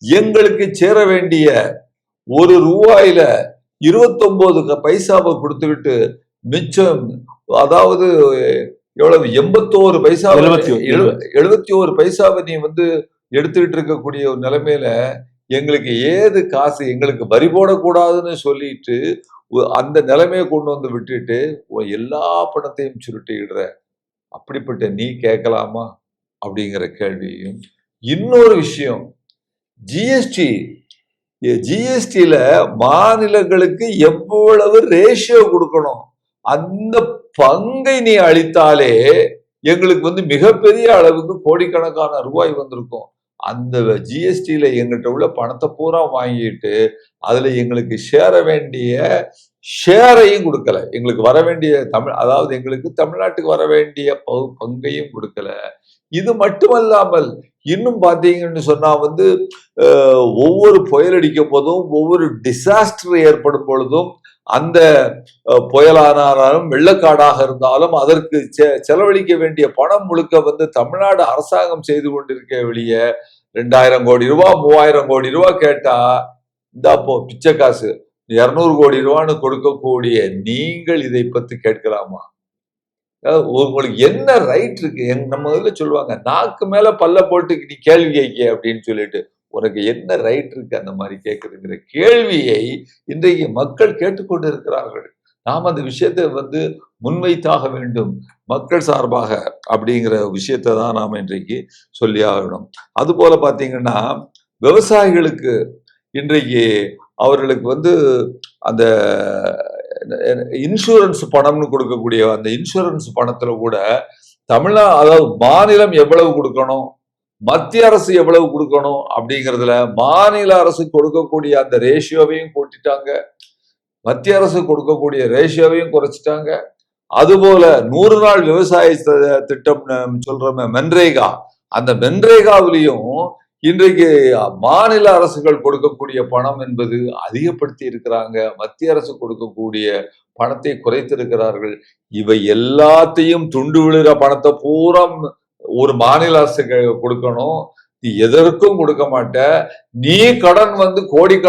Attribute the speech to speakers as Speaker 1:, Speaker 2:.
Speaker 1: எங்களுக்கு சேர வேண்டிய ஒரு ரூபாயில 29 பைசாவை கொடுத்துக்கிட்டு மிச்சம், அதாவது எவ்வளவு 81 பைசா, 71 பைசாவை நீ எடுத்துக்கிட்டு இருக்கக்கூடிய ஒரு நிலைமையில எங்களுக்கு ஏது காசு, எங்களுக்கு வரி போடக்கூடாதுன்னு சொல்லிட்டு அந்த நிலைமையை கொண்டு வந்து விட்டுட்டு எல்லா பணத்தையும் சுருட்டிடுற. அப்படிப்பட்ட நீ கேட்கலாமா அப்படிங்கிற கேள்வியும். இன்னொரு விஷயம், ஜிஎஸ்டியில மாநிலங்களுக்கு எவ்வளவு ரேஷியோ கொடுக்கணும், அந்த பங்கை நீ அளித்தாலே எங்களுக்கு மிகப்பெரிய அளவுக்கு கோடிக்கணக்கான ரூபாய் வந்திருக்கும். அந்த ஜிஎஸ்டியில எங்கிட்ட உள்ள பணத்தை பூரா வாங்கிட்டு அதுல எங்களுக்கு சேர வேண்டிய ஷேரையும் கொடுக்கல, எங்களுக்கு வர வேண்டிய அதாவது எங்களுக்கு தமிழ்நாட்டுக்கு வர வேண்டிய பங்கையும் கொடுக்கல. இது மட்டுமல்லாமல் இன்னும் பாத்தீங்கன்னு சொன்னா ஒவ்வொரு புயல் அடிக்கும் போதும், ஒவ்வொரு டிசாஸ்டர் ஏற்படும் பொழுதும், அந்த புயலானாலும் வெள்ளக்காடாக இருந்தாலும் அதற்கு செலவழிக்க வேண்டிய பணம் முழுக்க தமிழ்நாடு அரசாங்கம் செய்து கொண்டிருக்க வெளிய 2000 கோடி ரூபாய் 3000 கோடி ரூபாய் கேட்டா இந்தாப்போ பிச்சை காசு 200 கோடி ரூபான்னு கொடுக்கக்கூடிய நீங்கள் இதை பத்தி கேட்கலாமா? உங்களுக்கு என்ன ரைட் இருக்கு? நம்ம இதுல சொல்லுவாங்க, நாக்கு மேல பல்ல போட்டு நீ கேள்வி கேட்க அப்படின்னு சொல்லிட்டு, உனக்கு என்ன ரைட் இருக்கு அந்த மாதிரி கேட்குதுங்கிற கேள்வியை இன்றைக்கு மக்கள் கேட்டுக்கொண்டு இருக்கிறார்கள். நாம் அந்த விஷயத்தை முன்வைத்தாக வேண்டும் மக்கள் சார்பாக அப்படிங்கிற விஷயத்தை தான் நாம் இன்றைக்கு சொல்லி ஆகணும். அது போல பாத்தீங்கன்னா விவசாயிகளுக்கு இன்றைக்கு அவர்களுக்கு அந்த இன்சூரன்ஸ் பணம்னு கொடுக்கக்கூடிய அந்த இன்சூரன்ஸ் பணத்துல கூட அதாவது மாநிலம் எவ்வளவு கொடுக்கணும், மத்திய அரசு எவ்வளவு கொடுக்கணும் அப்படிங்கிறதுல மாநில அரசு கொடுக்கக்கூடிய அந்த ரேஷியோவையும் கூட்டிட்டாங்க, மத்திய அரசு கொடுக்கக்கூடிய ரேஷியோவையும் குறைச்சிட்டாங்க. அதுபோல 100 நாள் விவசாய திட்டம் சொல்றோமே மென்ரேகா, அந்த மென்ரேகாவிலையும் இன்றைக்கு மாநில அரசுகள் கொடுக்கக்கூடிய பணம் என்பது அதிகப்படுத்தி இருக்கிறாங்க, மத்திய அரசு கொடுக்கக்கூடிய பணத்தை குறைத்திருக்கிறார்கள். இவை எல்லாத்தையும் துண்டு விழுகிற பணத்தை பூரா ஒரு மாநில அரசு கொடுக்கணும், நீ எதற்கும் கொடுக்க மாட்ட, நீ கடன் கோடி